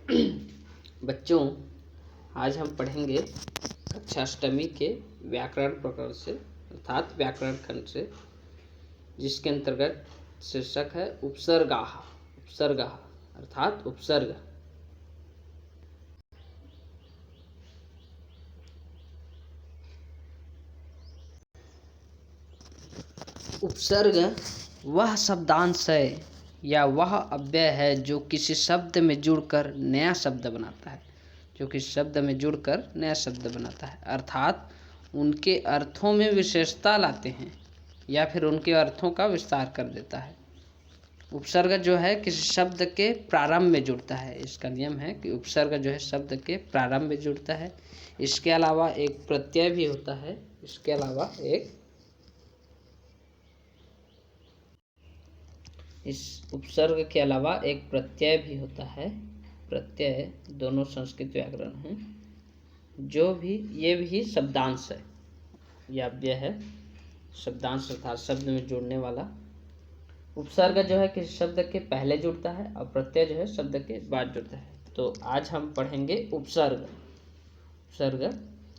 बच्चों, आज हम पढ़ेंगे कक्षा अष्टमी के व्याकरण प्रकरण से अर्थात व्याकरण खंड से, जिसके अंतर्गत शीर्षक है उपसर्गाः। उपसर्गाः अर्थात उपसर्ग। उपसर्ग वह शब्दांश है या वह अव्यय है जो किसी शब्द में जुड़कर नया शब्द बनाता है, अर्थात उनके अर्थों में विशेषता लाते हैं या फिर उनके अर्थों का विस्तार कर देता है। उपसर्ग जो है किसी शब्द के प्रारंभ में जुड़ता है। इसका नियम है कि उपसर्ग जो है शब्द के प्रारंभ में जुड़ता है। इसके अलावा एक प्रत्यय भी होता है। इस उपसर्ग के अलावा एक प्रत्यय भी होता है। प्रत्यय दोनों संस्कृत व्याकरण हैं। ये भी शब्दांश है या अव्यय है। शब्दांश अर्थात शब्द में जुड़ने वाला। उपसर्ग जो है किसी शब्द के पहले जुड़ता है और प्रत्यय जो है शब्द के बाद जुड़ता है। तो आज हम पढ़ेंगे उपसर्ग।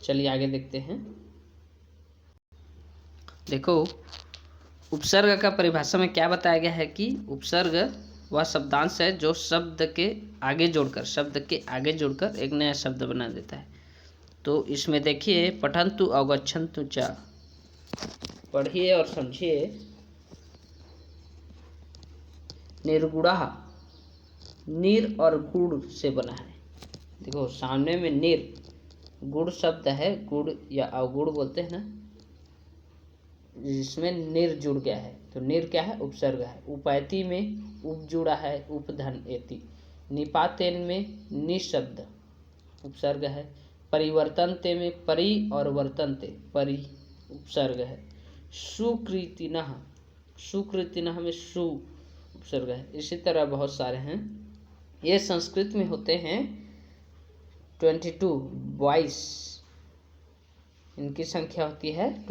चलिए आगे देखते हैं। देखो, उपसर्ग का परिभाषा में क्या बताया गया है कि उपसर्ग वह शब्दांश है जो शब्द के आगे जोड़कर एक नया शब्द बना देता है। तो इसमें देखिए, पठन्तु अवगच्छन्तु च, पढ़िए और समझिए। निर्गुणः, नीर और गुड़ से बना है। देखो, सामने में नीर, गुड़ शब्द है, गुड़ या अवगुड़ बोलते हैं ना, जिसमें निर जुड़ गया है। तो निर क्या है? उपसर्ग है। उपैति में उप जुड़ा है, उपधन एति। निपातेन में नि शब्द उपसर्ग है। परिवर्तनते में परि और वर्तनते परि उपसर्ग है। सुकृतिनः में सु उपसर्ग है। इसी तरह बहुत सारे हैं। ये संस्कृत में होते हैं 22 इनकी संख्या होती है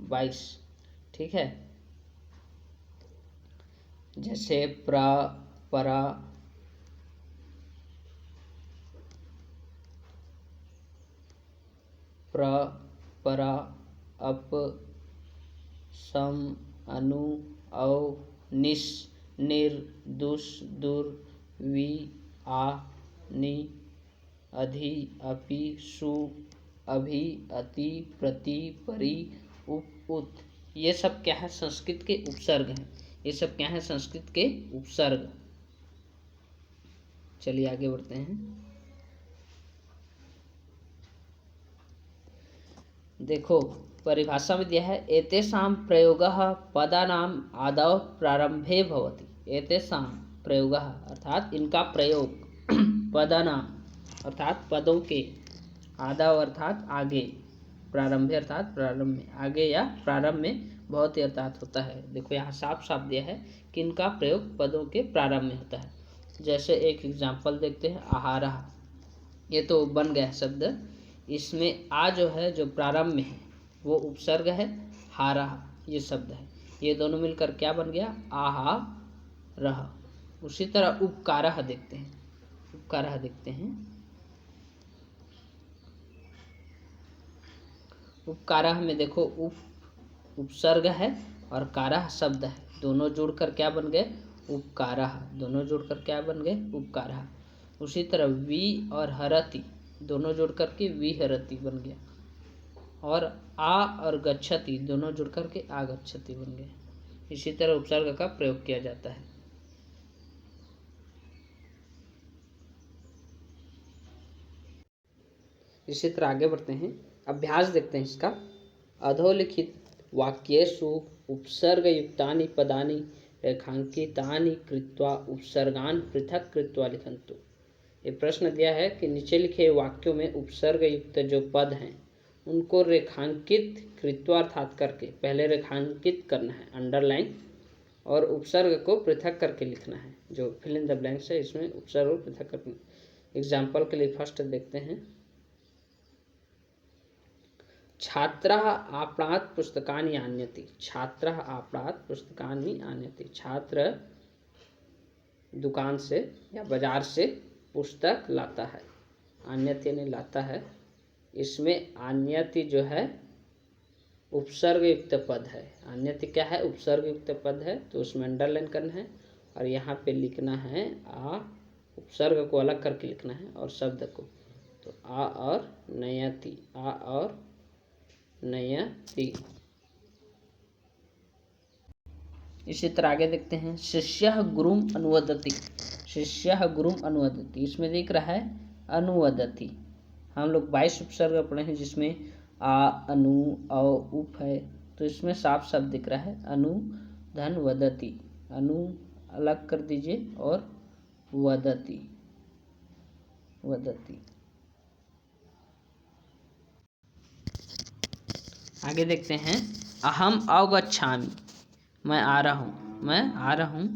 22। ठीक है। जैसे प्रा, परा, अप, सम, अनु, औ, निस, निर, दुस, दुर, वि, आ, नि, अधि, अपि, सु, अभि, अति, प्रति, परि, उप, उत। ये सब क्या है? संस्कृत के उपसर्ग हैं। चलिए आगे बढ़ते हैं। देखो, परिभाषा में दिया है एतेषां प्रयोगः पदानाम् आदौ प्रारंभे भवति। एतेषां प्रयोगः अर्थात इनका प्रयोग पदानाम अर्थात पदों के, आदौ अर्थात आगे, प्रारंभे अर्थात प्रारंभ में, आगे या प्रारंभ में, बहुत ही अर्थात होता है। देखो, यहाँ साफ साफ दिया है कि इनका प्रयोग पदों के प्रारंभ में होता है। जैसे एक एग्जाम्पल देखते हैं, आहारः। ये तो बन गया शब्द। इसमें आ जो है, जो प्रारंभ में है, वो उपसर्ग है। हारः ये शब्द है। ये दोनों मिलकर क्या बन गया? आहारः। उसी तरह उपकारः देखते हैं। उपकारः में देखो, उपसर्ग है और कारः शब्द है। दोनों जुड़कर क्या बन गए? उपकारः। उसी तरह वि और हरति दोनों जुड़कर के विहरति बन गया। और आ और गच्छति दोनों जुड़कर के आगच्छति बन गए। इसी तरह उपसर्ग का प्रयोग किया जाता है। इसी तरह आगे बढ़ते हैं, अभ्यास देखते हैं इसका। अधोलिखित वाक्येषु उपसर्गयुक्तानि पदानि रेखांकितानि कृत्वा उपसर्गान् पृथक कृत्वा लिखन्तु। ये प्रश्न दिया है कि नीचे लिखे वाक्यों में उपसर्ग युक्त जो पद हैं उनको रेखांकित कृत्वा अर्थात करके, पहले रेखांकित करना है, अंडरलाइन, और उपसर्ग को पृथक करके लिखना है। जो फिल इन द ब्लैंक्स है, इसमें उपसर्ग को पृथक करके। एग्जाम्पल के लिए फर्स्ट देखते हैं। छात्रः आपणात् पुस्तकानि आनयति। छात्र दुकान से या बाजार से पुस्तक लाता है। आन्यति यानी लाता है। इसमें आन्यति जो है उपसर्ग युक्त पद है। आन्यति क्या है? उपसर्ग युक्त पद है, तो उसमें अंडरलाइन करना है और यहाँ पे लिखना है आ, उपसर्ग को अलग करके लिखना है और शब्द को, तो आ और नयति, आ और नयति। इसी तरह आगे देखते हैं, शिष्यः गुरुम अनुवदति। शिष्यः गुरुम अनुवदति, इसमें दिख रहा है अनुवदति। हम लोग 22 उपसर्ग पढ़े हैं जिसमें आ, अनु, औ, उप है, तो इसमें साफ साफ दिख रहा है अनु धन वदति। अनु अलग कर दीजिए और वदति, वदति। आगे देखते हैं, अहम अवगच्छामि, मैं आ रहा हूँ, मैं आ रहा हूँ।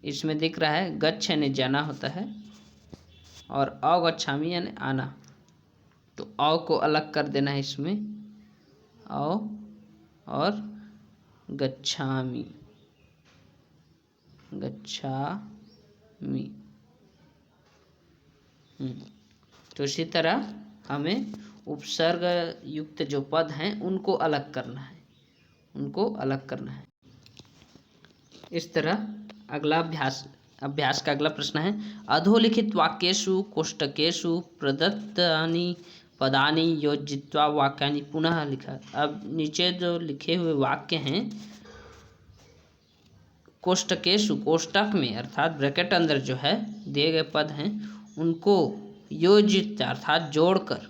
इसमें दिख रहा है गच्छ यानी जाना होता है और अवगच्छामि यानी आना, तो अव को अलग कर देना है इसमें, अव और गच्छामि, गच्छामि। तो इसी तरह हमें उपसर्ग युक्त जो पद हैं उनको अलग करना है, उनको अलग करना है। इस तरह अगला अभ्यास का अगला प्रश्न है, अधोलिखित वाक्येषु कोष्ठकेषु प्रदत्तानि पदानि योजित्वा वाक्यानि पुनः लिखा। अब नीचे जो लिखे हुए वाक्य हैं कोष्ठकेषु, कोष्ठक में अर्थात ब्रैकेट अंदर जो है दिए गए पद हैं उनको योजित अर्थात जोड़कर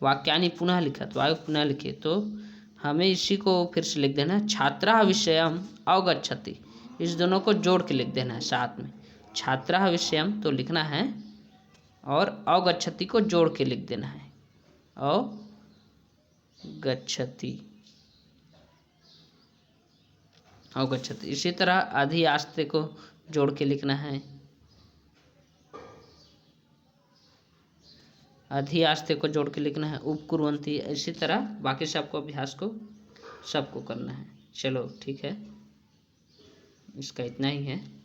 वाक्यानि पुनः लिखा, तो वाक्य पुनः लिखे, तो हमें इसी को फिर से लिख देना है, छात्रः विषयम् अवगच्छति। इस दोनों को जोड़ के लिख देना है साथ में, छात्रः विषयम् तो लिखना है और अवगच्छति को जोड़ के लिख देना है, अवगच्छति, अवगच्छति। इसी तरह अधि आस्ते को जोड़ के लिखना है, अधि आस्ते को जोड़ के लिखना है, उपकुर्वन्ति। इसी तरह बाकी सबको अभ्यास को सबको करना है। चलो ठीक है, इसका इतना ही है।